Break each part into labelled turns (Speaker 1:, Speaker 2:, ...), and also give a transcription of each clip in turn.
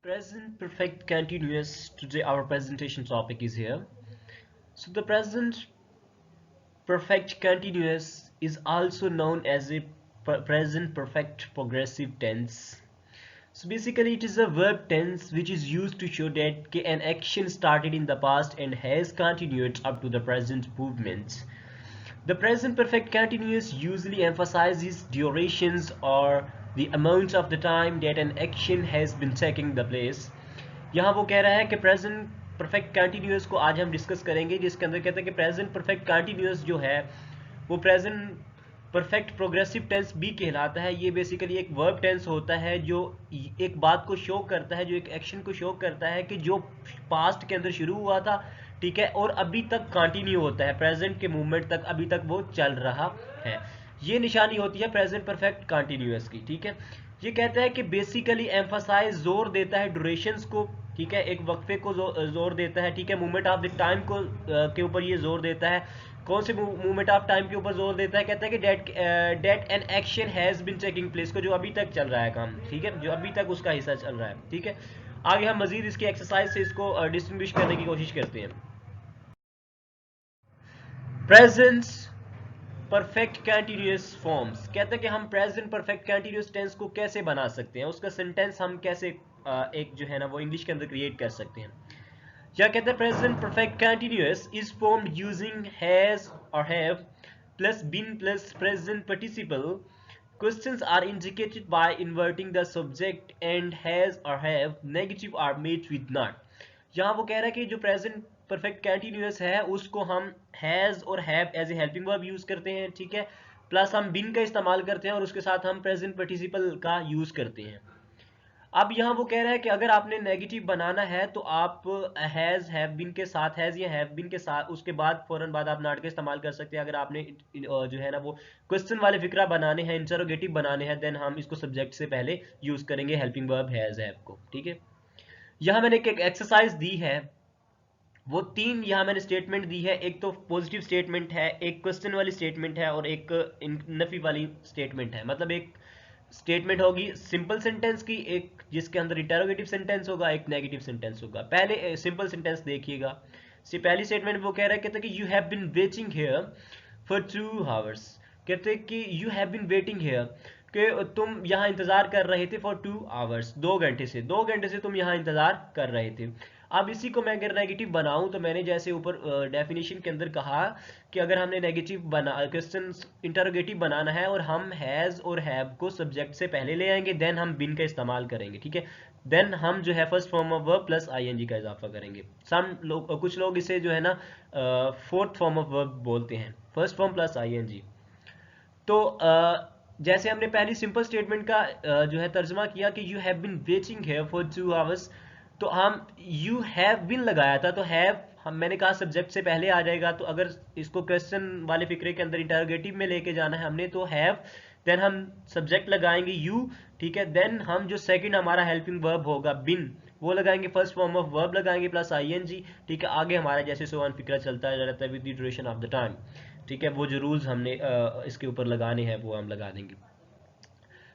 Speaker 1: Present perfect continuous. Today our presentation topic is here. So the present perfect continuous is also known as a present perfect progressive tense. So basically it is a verb tense which is used to show that an action started in the past and has continued up to the present movement. The present perfect continuous usually emphasizes durations or the amount of the time that an action has been taking the place. यहाँ वो कह रहा है कि present perfect continuous को आज हम discuss करेंगे, जिसके अंदर कहते हैं कि प्रेजेंट परफेक्ट कंटिन्यूअस जो है वो प्रेजेंट परफेक्ट प्रोग्रेसिव टेंस भी कहलाता है। ये बेसिकली एक वर्ब टेंस होता है जो एक बात को शो करता है, जो एक एक्शन को शो करता है कि जो पास्ट के अंदर शुरू हुआ था, ठीक है, और अभी तक कंटिन्यू होता है, प्रेजेंट के मूवमेंट तक अभी तक वो चल रहा है। ये निशानी होती है प्रेजेंट परफेक्ट कंटिन्यूअस की, ठीक है। ये कहता है कि बेसिकली एम्फासाइज जोर देता है ड्यूरेशंस को, ठीक है, एक वक्फे को जोर देता है, ठीक है, मूवमेंट ऑफ द टाइम को के ऊपर ये जोर देता है। कौन से मूवमेंट ऑफ टाइम के ऊपर जोर देता है? कहता है कि that an action has been taking place को, जो अभी तक चल रहा है काम, ठीक है, जो अभी तक उसका हिस्सा चल रहा है, ठीक है। आगे हम मजीद इसकी एक्सरसाइज से इसको डिस्टिंग्विश करने की कोशिश करते हैं। प्रेजेंट परफेक्ट कंटिन्यूअस फॉर्म्स, कहते हैं कि हम प्रेजेंट परफेक्ट कंटिन्यूअस टेंस को कैसे बना सकते हैं, उसका सेंटेंस हम कैसे एक जो है ना वो इंग्लिश के अंदर क्रिएट कर सकते हैं। क्या कहते हैं? Present perfect continuous is formed using has और have plus been plus present participle. Questions are indicated by inverting the subject and has or have negative are made with not। यहाँ वो कह रहा है कि जो प्रेजेंट परफेक्ट कंटिन्यूअस है उसको हम हैज और have as a helping verb use करते हैं, ठीक है, प्लस हम बिन का इस्तेमाल करते हैं और उसके साथ हम प्रेजेंट पार्टिसिपल का यूज करते हैं। अब यहाँ वो कह रहा है कि अगर आपने नेगेटिव बनाना है तो आप हैज हैव बीन के साथ, हैज या हैव बीन के साथ, उसके बाद फौरन बाद आप नॉट का इस्तेमाल कर सकते हैं। अगर आपने जो है ना वो क्वेश्चन वाले फिक्रा बनाने हैं, इंटरोगेटिव बनाने हैं, देन हम इसको सब्जेक्ट से पहले यूज करेंगे हेल्पिंग वर्ब हैज हैव को, ठीक है। यहाँ मैंने एक एक्सरसाइज दी है, वो तीन यहाँ मैंने स्टेटमेंट दी है। एक तो पॉजिटिव स्टेटमेंट है, एक क्वेश्चन वाली स्टेटमेंट है और एक नफी वाली स्टेटमेंट है। मतलब एक स्टेटमेंट होगी सिंपल सेंटेंस की, एक जिसके अंदर इंटरोगेटिव सेंटेंस होगा, एक नेगेटिव सेंटेंस होगा। पहले सिंपल सेंटेंस देखिएगा। पहली स्टेटमेंट वो कह रहा है, कहते हैं कि you have been waiting here for 2 hours. कहते हैं कि you have been waiting here, कि तुम यहाँ इंतजार कर रहे थे फॉर 2 आवर्स, 2 घंटे से, 2 घंटे से तुम यहाँ इंतजार कर रहे थे। अब इसी को मैं अगर नेगेटिव बनाऊं तो मैंने जैसे ऊपर डेफिनेशन के अंदर कहा कि अगर हमने नेगेटिव बना क्वेश्चन इंटरोगेटिव बनाना है और हम हैज और हैव को सब्जेक्ट से पहले ले आएंगे, देन हम बिन का इस्तेमाल करेंगे, ठीक है। देन हम जो है first form of verb plus ING का इजाफा करेंगे। कुछ लोग इसे जो है ना फोर्थ फॉर्म ऑफ वर्ब बोलते हैं, फर्स्ट फॉर्म प्लस आईएनजी। तो जैसे हमने पहली सिंपल स्टेटमेंट का जो है तर्जमा किया कि you have been waiting here for 2 hours, तो हम यू हैव बीन लगाया था, तो हैव हम मैंने कहा सब्जेक्ट से पहले आ जाएगा। तो अगर इसको क्वेश्चन वाले फिक्रे के अंदर इंटरोगेटिव में लेके जाना है हमने, तो हैव, देन हम सब्जेक्ट लगाएंगे यू, ठीक है, देन हम जो सेकंड हमारा हेल्पिंग वर्ब होगा बिन, वो लगाएंगे, फर्स्ट फॉर्म ऑफ वर्ब लगाएंगे प्लस आईएनजी, ठीक है। आगे हमारा जैसे सो ऑन फिक्रा चलता रहता है with the duration of the time, ठीक है। वो जो रूल्स हमने इसके ऊपर लगाने हैं वो हम लगा देंगे।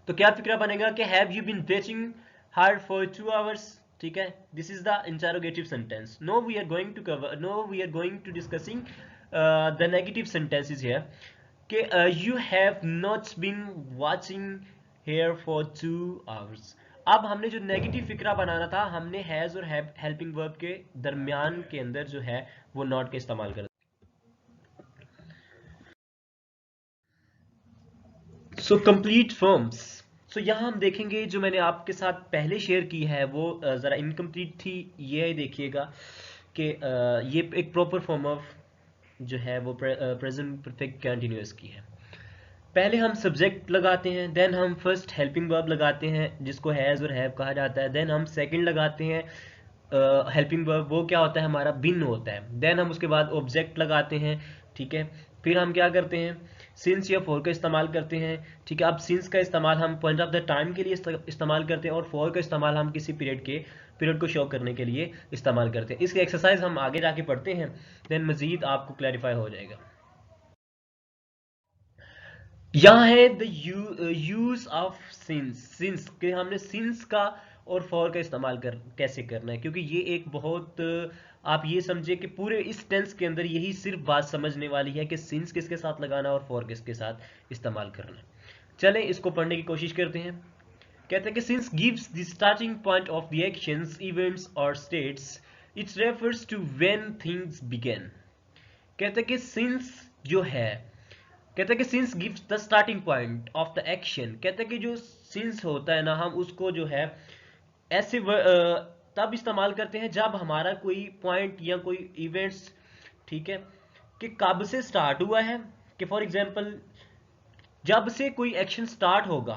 Speaker 1: तो क्या फिक्रा बनेगा कि have you been waiting hard for 2 hours, ठीक है। This is the interrogative sentence. No we are going to cover, no we are going to discussing the negative sentences here, कि you have not been watching here for 2 hours. अब हमने जो negative फिक्रा बनाना था, हमने has और have helping verb के दरमियान के अंदर जो है वो नॉट का इस्तेमाल कर। So complete forms. सो यहाँ हम देखेंगे जो मैंने आपके साथ पहले शेयर की है वो ज़रा इनकम्प्लीट थी। ये देखिएगा कि ये एक प्रॉपर फॉर्म ऑफ जो है वो प्रेजेंट परफेक्ट कंटिन्यूअस की है। पहले हम सब्जेक्ट लगाते हैं, देन हम फर्स्ट हेल्पिंग वर्ब लगाते हैं जिसको हैज़ और हैव कहा जाता है, देन हम सेकंड लगाते हैं हेल्पिंग वर्ब, वो क्या होता है हमारा बिन होता है, देन हम उसके बाद ऑब्जेक्ट लगाते हैं, ठीक है। फिर हम क्या करते हैं, सिंस या फॉर का इस्तेमाल करते हैं, ठीक है। अब सिंस का इस्तेमाल हम पॉइंट ऑफ द टाइम के लिए इस्तेमाल करते हैं और फॉर का इस्तेमाल हम किसी पीरियड को शो करने के लिए इस्तेमाल करते हैं। इसकी एक्सरसाइज हम आगे जाके पढ़ते हैं, देन मजीद आपको क्लैरिफाई हो जाएगा। यहाँ है the use of since. Since के हमने सिंस का और फॉर का इस्तेमाल कैसे करना है, क्योंकि ये एक बहुत आप ये समझे कि पूरे इस टेंस के अंदर यही सिर्फ बात समझने वाली है कि सिंस किसके साथ लगाना और फॉर किसके साथ इस्तेमाल करना। चलें इसको पढ़ने की कोशिश करते हैं। कहते हैं कि since gives the starting point of the actions, events और states, it refers to when things began. कहते हैं कि सिंस जो है, कहते हैं कि since gives the starting point of the action. कहते हैं कि जो सिंस होता है ना, हम उसको जो है ऐसे तब इस्तेमाल करते हैं जब हमारा कोई पॉइंट या कोई इवेंट्स, ठीक है, कि कब से स्टार्ट हुआ है। कि फॉर एग्जांपल जब से कोई एक्शन स्टार्ट होगा,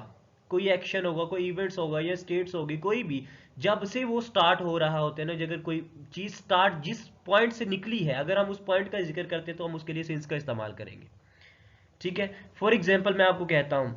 Speaker 1: कोई एक्शन होगा, कोई इवेंट्स होगा या स्टेट्स होगी, कोई भी जब से वो स्टार्ट हो रहा होता है ना, अगर कोई चीज स्टार्ट जिस पॉइंट से निकली है, अगर हम उस पॉइंट का जिक्र करते हैं तो हम उसके लिए सिंस का इस्तेमाल करेंगे। ठीक है, फॉर एग्जाम्पल मैं आपको कहता हूं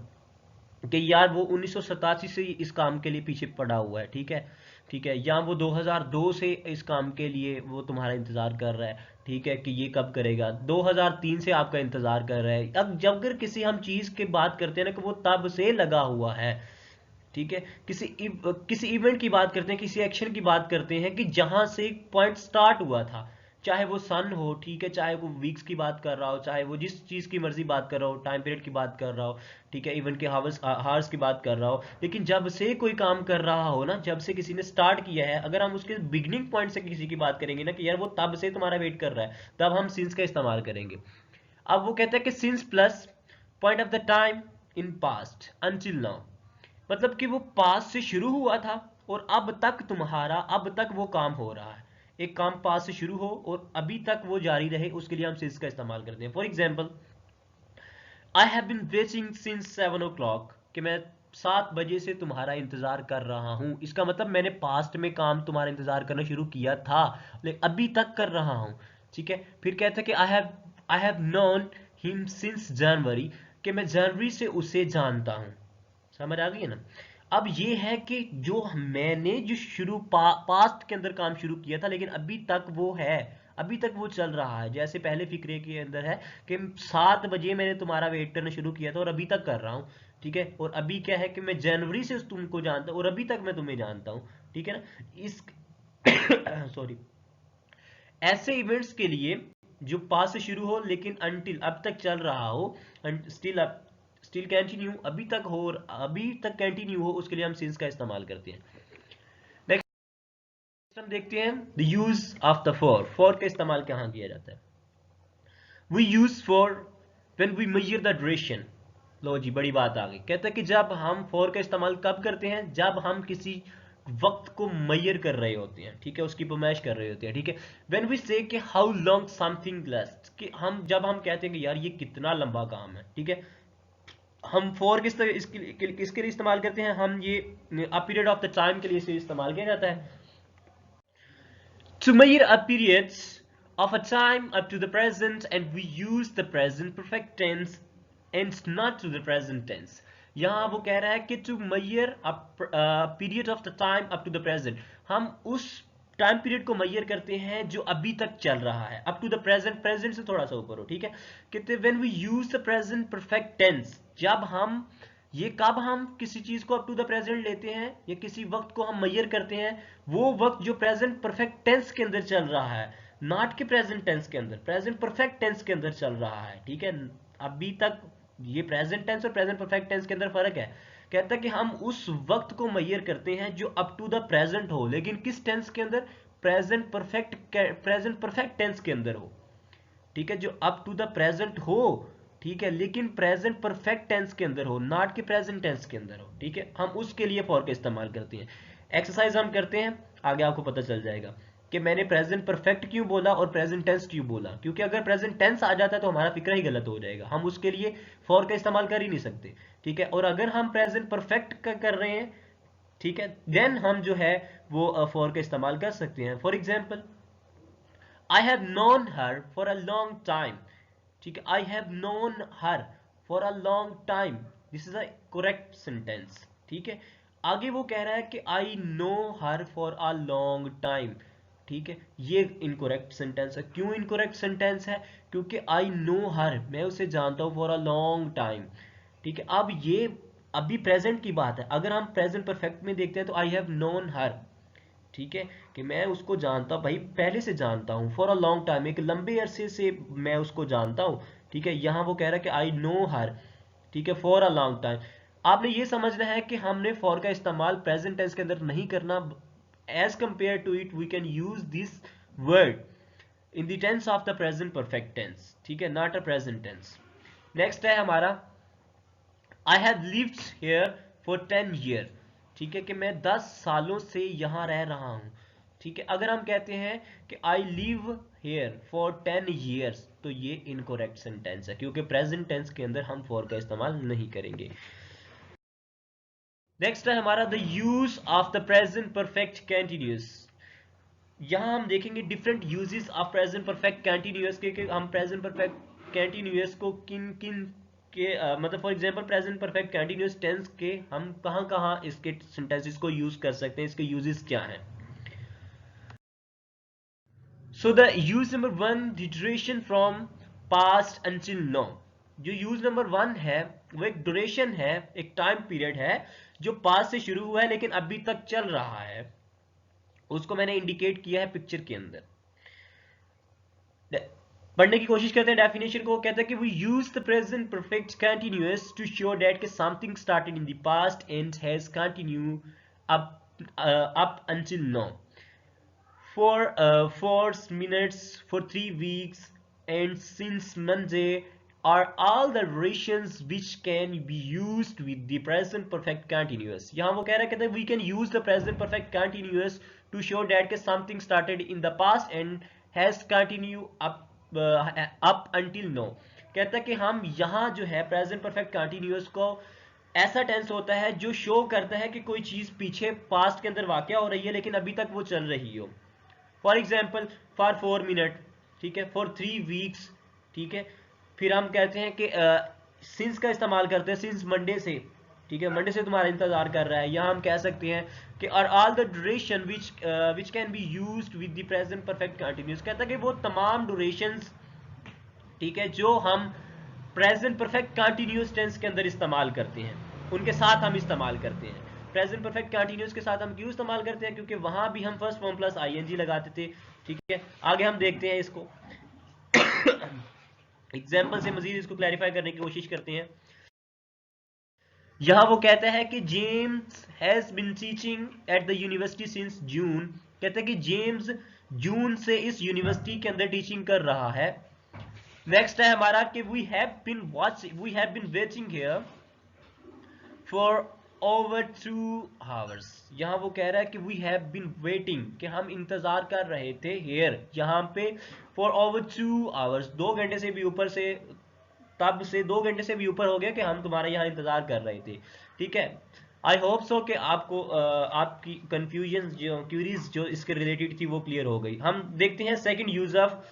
Speaker 1: कि यार वो 1987 से इस काम के लिए पीछे पड़ा हुआ है, ठीक है, ठीक है, या वो 2002 से इस काम के लिए वो तुम्हारा इंतजार कर रहा है, ठीक है, कि ये कब करेगा, 2003 से आपका इंतजार कर रहा है। अब जब अगर किसी हम चीज की बात करते हैं ना कि वो तब से लगा हुआ है, ठीक है, किसी इवेंट की बात करते हैं, किसी एक्शन की बात करते हैं कि जहां से पॉइंट स्टार्ट हुआ था, चाहे वो सन हो, ठीक है, चाहे वो वीक्स की बात कर रहा हो, चाहे वो जिस चीज की मर्जी बात कर रहा हो, टाइम पीरियड की बात कर रहा हो, ठीक है, इवेंट के हार्स की बात कर रहा हो, लेकिन जब से कोई काम कर रहा हो ना, जब से किसी ने स्टार्ट किया है, अगर हम उसके बिगनिंग पॉइंट से किसी की बात करेंगे ना कि यार वो तब से तुम्हारा वेट कर रहा है, तब हम सिंस का इस्तेमाल करेंगे। अब वो कहता है कि since plus point of the time in past until now, मतलब कि वो पास से शुरू हुआ था और अब तक तुम्हारा, अब तक वो काम हो रहा है। एक काम पास से शुरू हो और अभी तक वो जारी रहे, उसके लिए हम सिंस का इस्तेमाल करते हैं। For example I have been waiting since 7 o'clock, कि मैं 7 बजे से तुम्हारा इंतजार कर रहा हूं। इसका मतलब मैंने पास्ट में काम तुम्हारा इंतजार करना शुरू किया था, लेकिन अभी तक कर रहा हूं। ठीक है, फिर कहते हैं कि I have known him since January, कि मैं जनवरी से उसे जानता हूं। समझ आ गई है ना। अब ये है कि जो मैंने जो पास्ट के अंदर काम शुरू किया था, लेकिन अभी तक वो है, अभी तक वो चल रहा है। जैसे पहले फिक्रे के अंदर है कि 7 बजे मैंने तुम्हारा वेट करना शुरू किया था और अभी तक कर रहा हूँ, ठीक है, और अभी क्या है कि मैं जनवरी से तुमको जानता हूँ और अभी तक मैं तुम्हें जानता हूँ, ठीक है ना। इस सॉरी, ऐसे इवेंट्स के लिए जो पास से शुरू हो लेकिन अंटिल अब तक चल रहा हो, स्टिल कंटिन्यू, अभी तक हो, अभी तक कंटिन्यू हो, उसके लिए हम सिंस का इस्तेमाल करते हैं। नेक्स्ट हम देखते हैं the use of the for का इस्तेमाल कहाँ किया जाता है। We use for when we measure the duration. लो जी, बड़ी बात आ गई। कहता है कि जब हम फॉर का इस्तेमाल कब करते हैं, जब हम किसी वक्त को मैयर कर रहे होते हैं, ठीक है, उसकी पैमाइश कर रहे होते हैं, ठीक है। व्हेन वी से कि हाउ लॉन्ग समथिंग लास्ट, कि हम जब हम कहते हैं कि यार ये कितना लंबा काम है, ठीक है, हम फॉर किस तरह इसके लिए इस्तेमाल करते हैं, हम ये a period of the time के लिए इसे इस्तेमाल किया जाता है। To measure a periods of a time up to the present, and we use the present perfect tense and not to the present tense. यहाँ वो कह रहा है कि to measure a period of the time up to the present, हम उस time period को मैयर करते हैं जो अभी तक चल रहा है, up to the present, present से थोड़ा सा ऊपर हो, ठीक है। कहते when we use the present perfect tense, जब हम ये कब हम किसी चीज को अप टू द प्रेजेंट लेते हैं या किसी वक्त को हम मैयर करते हैं, वो वक्त जो प्रेजेंट परफेक्ट टेंस के अंदर चल रहा है, नॉट के प्रेजेंट टेंस के अंदर, प्रेजेंट परफेक्ट टेंस के अंदर चल रहा है, ठीक है। अभी तक ये प्रेजेंट टेंस और प्रेजेंट परफेक्ट टेंस के अंदर फर्क है। कहता है कि हम उस वक्त को मैयर करते हैं जो अप टू द प्रेजेंट हो, लेकिन किस टेंस के अंदर, प्रेजेंट परफेक्ट टेंस के अंदर हो, ठीक है, जो अप टू द प्रेजेंट हो, ठीक है, लेकिन प्रेजेंट परफेक्ट टेंस के अंदर हो, नॉट के प्रेजेंट टेंस के अंदर हो, ठीक है। हम उसके लिए फॉर का इस्तेमाल करते हैं। एक्सरसाइज हम करते हैं, आगे आपको पता चल जाएगा कि मैंने प्रेजेंट परफेक्ट क्यों बोला और प्रेजेंट टेंस क्यों बोला, क्योंकि अगर प्रेजेंट टेंस आ जाता है तो हमारा फिक्र ही गलत हो जाएगा, हम उसके लिए फॉर का इस्तेमाल कर ही नहीं सकते, ठीक है। और अगर हम प्रेजेंट परफेक्ट का कर रहे हैं, ठीक है, देन हम जो है वो फॉर का इस्तेमाल कर सकते हैं। For example I have known her for a long time, ठीक है, I have known her for a long time, this is a correct sentence, ठीक है। आगे वो कह रहा है कि I know her for a long time, ठीक है, ये इनकोरेक्ट सेंटेंस है। क्यों इनकोरेक्ट सेंटेंस है, क्योंकि I know her, मैं उसे जानता हूं for a long time, ठीक है। अब ये अभी प्रेजेंट की बात है, अगर हम प्रेजेंट परफेक्ट में देखते हैं तो आई हैव नोन हर, ठीक है, कि मैं उसको जानता भाई, पहले से जानता हूँ, फॉर अ लॉन्ग टाइम, एक लंबे अरसे से मैं उसको जानता हूँ, ठीक है। यहाँ वो कह रहा है कि आई नो हर, ठीक है, फॉर अ लॉन्ग टाइम। आपने ये समझना है कि हमने फॉर का इस्तेमाल प्रेजेंट टेंस के अंदर नहीं करना, as compare to it we can use this word in the tense of the present perfect tense, ठीक है, not a present tense. Next है हमारा I have lived here for 10 year, ठीक है, कि मैं 10 सालों से यहाँ रह रहा हूँ, ठीक है। अगर हम कहते हैं कि I live here for 10 years, तो ये इनकोरेक्ट सेंटेंस है, क्योंकि प्रेजेंट टेंस के अंदर हम फॉर का इस्तेमाल नहीं करेंगे। नेक्स्ट है हमारा the use of the present perfect continuous. यहाँ हम देखेंगे different uses of present perfect continuous के, कि हम प्रेजेंट परफेक्ट कंटिन्यूअस को किन किन के मतलब for example present perfect continuous tense के हम कहाँ कहाँ इसके सेंटेंसेस को यूज कर सकते हैं, इसके यूजेस क्या हैं। So the use number one, the duration from past until now. जो यूज नंबर वन है वो एक ड्यूरेशन है, एक टाइम पीरियड है जो पास्ट से शुरू हुआ है लेकिन अभी तक चल रहा है, उसको मैंने इंडिकेट किया है पिक्चर के अंदर। पढ़ने की कोशिश करते हैं डेफिनेशन को। कहता है कि we use the present perfect continuous to show that कि something started in the past and has continue up until now for 4 minutes, for 3 weeks, and since Monday are all the durations which can be used with the present perfect continuous. यहाँ वो कह रहा है, कहते हैं we can use the present perfect continuous to show that कि something started in the past and has continued up until now. कहता है कि हम यहाँ जो है present perfect continuous को ऐसा टेंस होता है जो शो करता है कि कोई चीज पीछे पास्ट के अंदर वाकया हो रही है लेकिन अभी तक वो चल रही हो। फॉर एग्जाम्पल फॉर 4 मिनट, ठीक है, फॉर 3 वीक्स, ठीक है। फिर हम कहते हैं कि सिंस का इस्तेमाल करते हैं, सिंस मंडे से, ठीक है, मंडे से तुम्हारा इंतजार कर रहा है। यहाँ हम कह सकते हैं कि are all the duration which can be used with the present perfect continuous. कहता है कि वो तमाम ड्यूरेशंस, ठीक है, जो हम प्रेजेंट परफेक्ट कंटिन्यूअस टेंस के अंदर इस्तेमाल करते हैं, उनके साथ हम इस्तेमाल करते हैं। प्रेजेंट परफेक्ट कंटिन्यूअस के साथ हम क्यों इस्तेमाल करते हैं, क्योंकि वहां भी हम फर्स्ट फॉर्म प्लस आईएनजी लगाते थे, ठीक है। आगे हम देखते हैं इसको एग्जाम्पल से मजीद इसको क्लैरिफाई करने की कोशिश करते हैं। यहां वो कहता है कि James has been teaching at the university since June. कहते हैं कि जेम्स जून से इस यूनिवर्सिटी के अंदर टीचिंग कर रहा है। नेक्स्ट है हमारा कि we have been waiting here for over 2 hours. यहाँ वो कह रहा है कि वी हैव बीन वेटिंग, कि हम इंतजार कर रहे थे, हेयर यहाँ पे फॉर ओवर 2 आवर्स, 2 घंटे से भी ऊपर से, तब से 2 घंटे से भी ऊपर हो गया कि हम तुम्हारा यहाँ इंतजार कर रहे थे, ठीक है। आई होप सो कि आपको आपकी कंफ्यूजन जो क्यूरीज जो इसके रिलेटेड थी वो क्लियर हो गई। हम देखते हैं second use of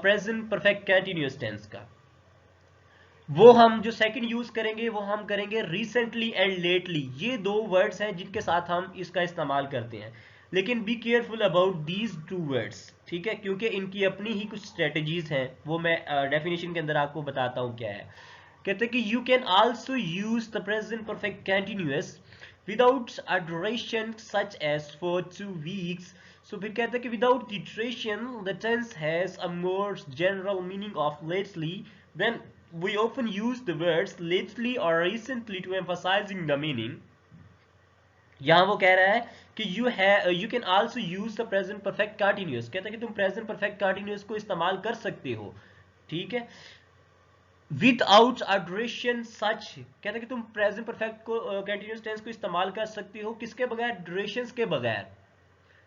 Speaker 1: present perfect continuous tense का। वो हम जो सेकंड यूज करेंगे वो हम करेंगे रिसेंटली एंड लेटली। ये दो वर्ड्स हैं जिनके साथ हम इसका इस्तेमाल करते हैं, लेकिन be careful about these 2 words, ठीक है, क्योंकि इनकी अपनी ही कुछ स्ट्रेटजीज हैं, वो मैं डेफिनेशन के अंदर आपको बताता हूँ क्या है। कहते हैं कि you can also use the present perfect continuous without a duration such as for 2 weeks. So फिर कहते हैं कि without the duration the tense has a more general meaning of lately then we often use the words lately or recently to emphasizing the meaning. यहाँ वो कह रहा है कि you can also use the present perfect continuous। कहता है कि तुम present perfect continuous को इस्तेमाल कर सकते हो, ठीक है, without a duration such। कहता है कि तुम present perfect को continuous tense को इस्तेमाल कर सकते हो किसके बगैर, durations के बगैर,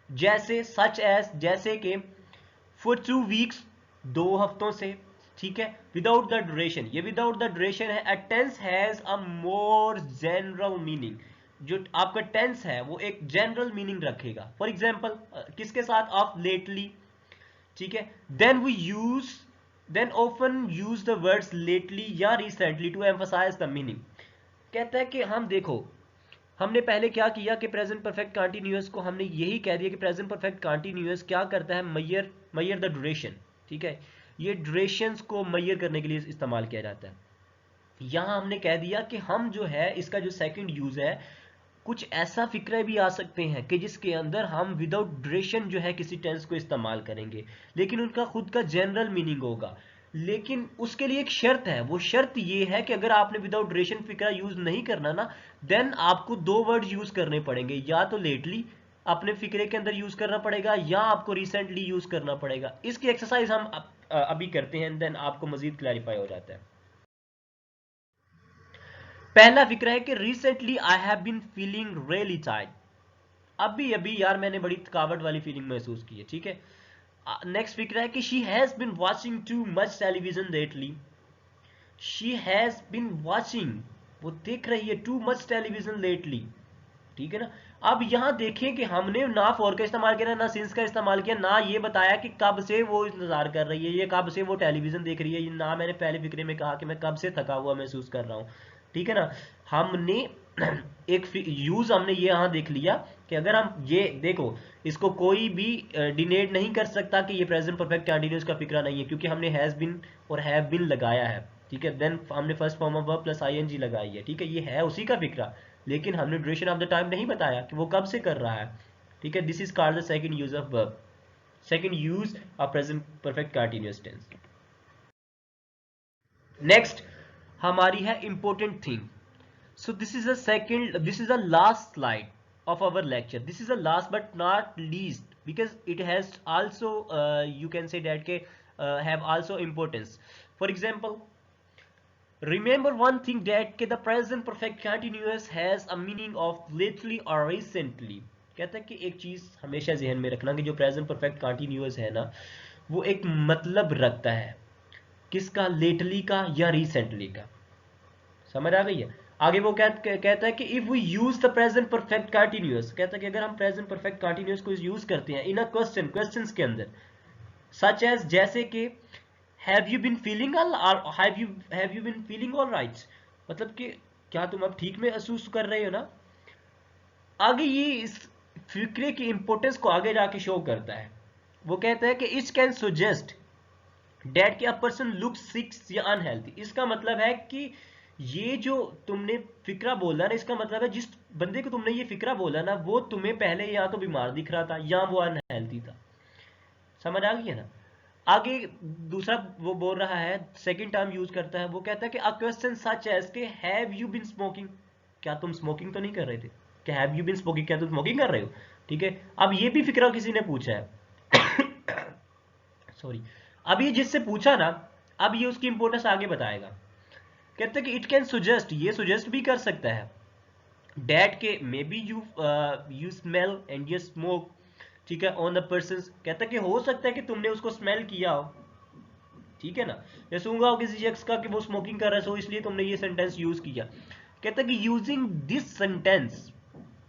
Speaker 1: जैसे such as, जैसे कि for 2 weeks, 2 हफ्तों से, ठीक है। विदाउट द ड्यूरेशन, ये विदाउट द ड्यूरेशन है। A tense has a more general meaning, जो आपका टेंस है वो एक जनरल मीनिंग रखेगा। फॉर एग्जांपल किसके साथ, ऑफ लेटली, ठीक है। Then often use the words lately या recently to emphasise the meaning. कहता है कि हम देखो, हमने पहले क्या किया कि प्रेजेंट परफेक्ट कंटिन्यूअस को हमने यही कह दिया कि प्रेजेंट परफेक्ट कंटिन्यूअस क्या करता है, मैयर द ड्यूरेशन, ठीक है। ये ड्यूरेशंस को मेजर करने के लिए इस्तेमाल किया जाता है। यहाँ हमने कह दिया कि हम जो है इसका जो सेकंड यूज है, कुछ ऐसा फिक्रे भी आ सकते हैं कि जिसके अंदर हम विदाउट ड्यूरेशन जो है किसी टेंस को इस्तेमाल करेंगे, लेकिन उनका खुद का जनरल मीनिंग होगा। लेकिन उसके लिए एक शर्त है, वो शर्त ये है कि अगर आपने विदाउट ड्यूरेशन फिक्रा यूज नहीं करना ना, देन आपको दो वर्ड यूज करने पड़ेंगे, या तो लेटली अपने फिक्रे के अंदर यूज करना पड़ेगा, या आपको रिसेंटली यूज करना पड़ेगा। इसकी एक्सरसाइज हम अभी करते हैं, देन आपको मजीद क्लैरिफाई हो जाता है। पहला फिक्र है कि recently I have been feeling really tired. अभी अभी यार मैंने बड़ी थकावट वाली फीलिंग महसूस की है, ठीक है। नेक्स्ट फिक्र है कि she has been watching too much television lately. She has been watching, वो देख रही है, टू मच टेलीविजन लेटली, ठीक है ना। अब यहां देखें कि हमने ना फॉर का इस्तेमाल किया ना सिंस का इस्तेमाल किया, ना ये बताया कि कब से वो इंतजार कर रही है, ये कब से वो टेलीविजन देख रही है, ना मैंने पहले फिक्रे में कहा कि मैं कब से थका हुआ महसूस कर रहा हूं, ठीक है ना। हमने एक यूज हमने ये यहां देख लिया कि अगर हम ये देखो, इसको कोई भी डिनेट नहीं कर सकता कि ये प्रेजेंट परफेक्ट कंटीन्यूअस का फिक्रा नहीं है, क्योंकि हमने हैज बीन और हैव बीन लगाया है, ठीक है। देन हमने first form of verb plus ING लगाई है, ठीक है, ये है उसी का फिक्रा, लेकिन हमने ड्यूरेशन ऑफ द टाइम नहीं बताया कि वो कब से कर रहा है, ठीक है। This is called the second use of verb, second use of present perfect continuous tense. Next हमारी है important thing. So this is the last slide of our lecture. This is the last but not least, because it has also you can say that have also importance. For example, remember one thing that the present perfect continuous has a meaning of lately or recently. कहता है कि एक चीज हमेशा जहन में रखना कि जो प्रेजेंट परफेक्ट कंटिन्यूअस है ना, वो एक मतलब रखता है, किसका, लेटली का या रिसेंटली का। समझ आ गई है। आगे वो कहता है कि if we use the present perfect continuous, कहता है कि अगर हम प्रेजेंट परफेक्ट कंटिन्यूअस को यूज करते हैं इन अ क्वेश्चन, क्वेश्चंस के अंदर, सच एज जैसे कि have you been feeling have you been feeling alright, मतलब कि क्या तुम अब ठीक महसूस कर रहे हो ना। आगे ये इस फिक्रे की इंपॉर्टेंस को आगे जाके शो करता है। वो कहता है कि इट कैन सुजेस्ट डेट कि अ पर्सन लुक्स सिक या अनहेल्थी। इसका मतलब है कि ये जो तुमने फिक्रा बोला ना, इसका मतलब है जिस बंदे को तुमने ये फिक्रा बोला ना, वो तुम्हें पहले या तो बीमार दिख रहा था या वो अनहेल्थी था। समझ आ गई है ना। आगे दूसरा वो बोल रहा है, सेकंड टर्म यूज करता है, वो कहता है कि अ क्वेश्चन सच एज के हैव यू बीन स्मोकिंग, क्या तुम स्मोकिंग तो नहीं कर रहे थे, कि हैव यू बीन स्मोकिंग, क्या तुम स्मोकिंग कर रहे हो, ठीक है। अब ये भी फिक्रा किसी ने पूछा है सॉरी। अब ये जिससे पूछा ना, अब ये उसकी इंपोर्टेंस आगे बताएगा। कहते हैं कि इट कैन सुजेस्ट, ये सुजेस्ट भी कर सकता है, डैट के may be you smell and you smoke, ठीक है, ऑन द पर्सन। कहता है कि हो सकता है कि तुमने उसको स्मेल किया हो, ठीक है ना, या सूंघा हो किसी शख्स का कि वो स्मोकिंग कर रहा है, सो इसलिए तुमने ये सेंटेंस यूज किया। कहता है कि using this sentence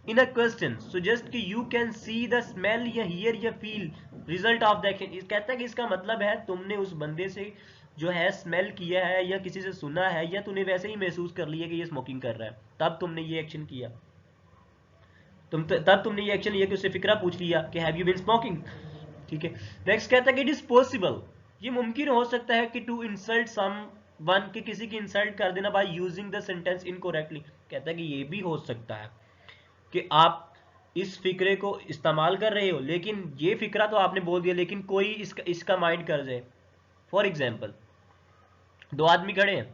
Speaker 1: in a question suggest कि you can see the smell या हियर या feel result of the action. कहता है कि इसका मतलब है तुमने उस बंदे से जो है स्मेल किया है या किसी से सुना है, या तूने वैसे ही महसूस कर लिया कि ये स्मोकिंग कर रहा है, तब तुमने ये एक्शन किया, तब तुमने ये एक्शन लिया कि उससे फिक्रा पूछ लिया कि हैव यू बीन स्मोकिंग, ठीक है। नेक्स्ट कहता है कि इट इज पॉसिबल, ये मुमकिन हो सकता है कि टू इंसल्ट सम वन, के किसी की इंसल्ट कर देना बाय यूजिंग द सेंटेंस इनकोरेक्टली। कहता है कि ये भी हो सकता है कि आप इस फिक्रे को इस्तेमाल कर रहे हो, लेकिन ये फिक्रा तो आपने बोल दिया, लेकिन कोई इसका माइंड कर जाए। फॉर एग्जाम्पल, दो आदमी खड़े हैं,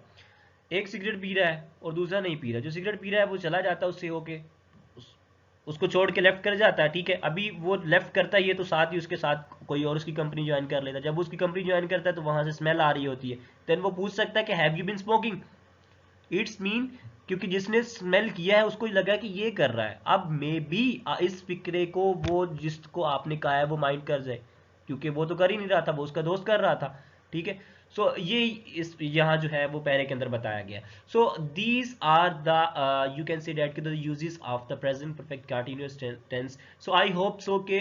Speaker 1: एक सिगरेट पी रहा है और दूसरा नहीं पी रहा। जो सिगरेट पी रहा है वो चला जाता है उससे होके, उसको छोड़ के लेफ्ट कर जाता है, ठीक है। अभी वो लेफ्ट करता है ये, तो साथ ही उसके साथ कोई और उसकी कंपनी ज्वाइन कर लेता है। जब उसकी कंपनी ज्वाइन करता है तो वहां से स्मेल आ रही होती है, देन वो पूछ सकता है कि have you been smoking. It's mean, क्योंकि जिसने स्मेल किया है उसको लगा कि ये कर रहा है। अब मे बी इस फिक्रे को वो जिसको आपने कहा है वो माइंड कर जाए, क्योंकि वो तो कर ही नहीं रहा था, वो उसका दोस्त कर रहा था, ठीक है। सो ये इस यहाँ जो है वो पैरे के अंदर बताया गया। So these are the you can say that the uses of the present perfect continuous tense. So I hope so के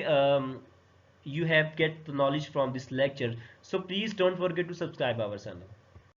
Speaker 1: you have get the knowledge from this lecture. So please don't forget to subscribe our channel.